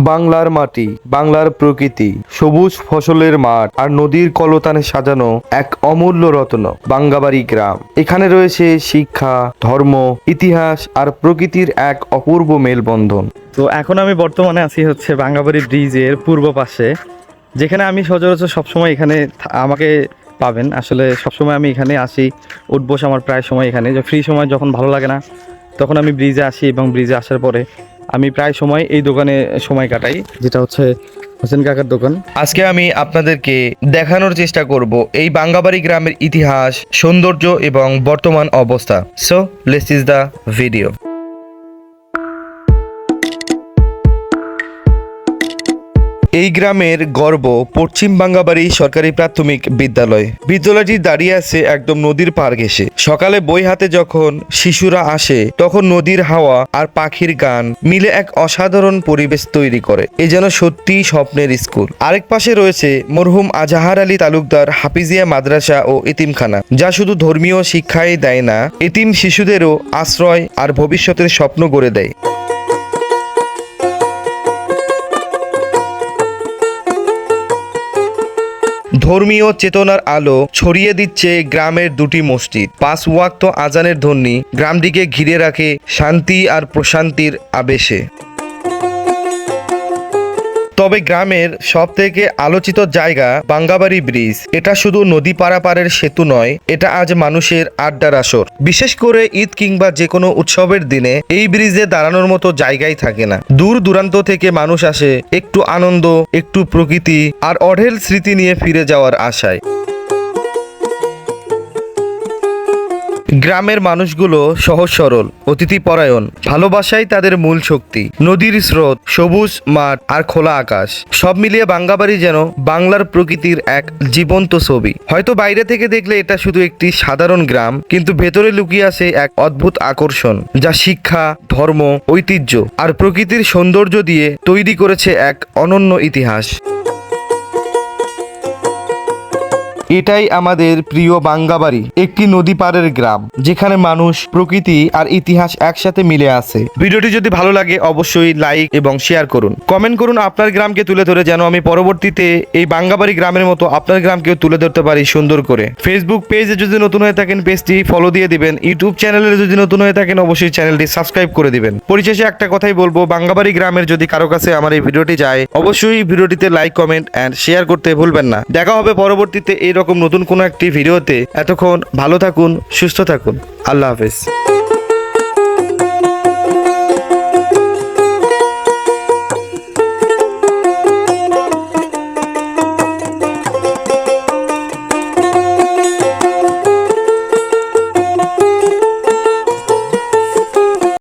বাংলার মাটি, বাংলার প্রকৃতি, সবুজ ফসলের মাঠ আর নদীর কলতানে সাজানো এক অমূল্য রত্ন বাঙ্গাবাড়ি গ্রাম। এখানে রয়েছে শিক্ষা, ধর্ম, ইতিহাস আর প্রকৃতির এক অপূর্ব মেলবন্ধন। তো এখন আমি বর্তমানে আছি হচ্ছে বাঙ্গাবাড়ি ব্রিজের পূর্ব পাশে, যেখানে আমি সচরাচর সবসময় এখানে আমাকে পাবেন। আসলে সবসময় আমি এখানে আসি, উঠবস আমার প্রায় সময় এখানে। যে ফ্রি সময় যখন ভালো লাগে না তখন আমি ব্রিজে আসি, এবং ব্রিজে আসার পরে আমি প্রায় সময় এই দোকানে সময় কাটাই, যেটা হচ্ছে হোসেন কাকার দোকান। আজকে আমি আপনাদেরকে দেখানোর চেষ্টা করব এই বাঙ্গাবাড়ি গ্রামের ইতিহাস, সৌন্দর্য এবং বর্তমান অবস্থা। So let's is the video. এই গ্রামের গর্ব পশ্চিম বাঙ্গাবাড়ি সরকারি প্রাথমিক বিদ্যালয়। বিদ্যালয়টি দাঁড়িয়ে আছে একদম নদীর পার ঘেঁষে। সকালে বই হাতে যখন শিশুরা আসে তখন নদীর হাওয়া আর পাখির গান মিলে এক অসাধারণ পরিবেশ তৈরি করে। এ যেন সত্যি স্বপ্নের স্কুল। আরেক পাশে রয়েছে মরহুম আজাহার আলী তালুকদার হাফিজিয়া মাদ্রাসা ও এতিমখানা, যা শুধু ধর্মীয় শিক্ষাই দেয় না, এতিম শিশুদেরও আশ্রয় আর ভবিষ্যতের স্বপ্ন গড়ে দেয়। ধর্মীয় চেতনার আলো ছড়িয়ে দিচ্ছে গ্রামের দুটি মসজিদ। 5 ওয়াক্ত আজানের ধ্বনি গ্রামটিকে ঘিরে রাখে শান্তি আর প্রশান্তির আবেশে। তবে গ্রামের সব থেকে আলোচিত জায়গা বাঙ্গাবাড়ি ব্রিজ। এটা শুধু নদী পারাপারের সেতু নয়, এটা আজ মানুষের আড্ডার আসর। বিশেষ করে ঈদ কিংবা যে কোনো উৎসবের দিনে এই ব্রিজে দাঁড়ানোর মতো জায়গাই থাকে না। দূর দূরান্ত থেকে মানুষ আসে একটু আনন্দ, একটু প্রকৃতি আর অঢেল স্মৃতি নিয়ে ফিরে যাওয়ার আশায়। গ্রামের মানুষগুলো সহজ সরল, অতিথিপরায়ণ, ভালোবাসাই তাদের মূল শক্তি। নদীর স্রোত, সবুজ মাঠ আর খোলা আকাশ, সব মিলিয়ে বাঙ্গাবাড়ি যেন বাংলার প্রকৃতির এক জীবন্ত ছবি। হয়তো বাইরে থেকে দেখলে এটা শুধু একটি সাধারণ গ্রাম, কিন্তু ভেতরে লুকিয়ে আছে এক অদ্ভুত আকর্ষণ, যা শিক্ষা, ধর্ম, ঐতিহ্য আর প্রকৃতির সৌন্দর্য দিয়ে তৈরি করেছে এক অনন্য ইতিহাস। এটাই আমাদের প্রিয় বাঙ্গাবাড়ি, একটি নদী পাড়ের গ্রাম যেখানে মানুষ, প্রকৃতি আর ইতিহাস একসাথে মিলে আছে। ভিডিওটি যদি ভালো লাগে অবশ্যই লাইক এবং শেয়ার করুন। কমেন্ট করুন আপনার গ্রামকে তুলে ধরে, যেন আমি পরবর্তীতে এই বাঙ্গাবাড়ি গ্রামের মতো আপনার গ্রামকেও তুলে ধরতে পারি সুন্দর করে। ফেসবুক পেজে যদি নতুন হয়ে থাকেন পেজটি ফলো দিয়ে দিবেন। ইউটিউব চ্যানেলে যদি নতুন হয়ে থাকেন অবশ্যই চ্যানেলটি সাবস্ক্রাইব করে দিবেন। পরিশেষে একটা কথাই বলবো, বাঙ্গাবাড়ি গ্রামের যদি কারো কাছে আমার এই ভিডিওটি যায় অবশ্যই ভিডিওটিতে লাইক, কমেন্ট এন্ড শেয়ার করতে ভুলবেন না। দেখা হবে পরবর্তীতে এইরকম নতুন কোনো একটি ভিডিওতে। এতক্ষণ ভালো থাকুন, সুস্থ থাকুন। আল্লাহ হাফেজ।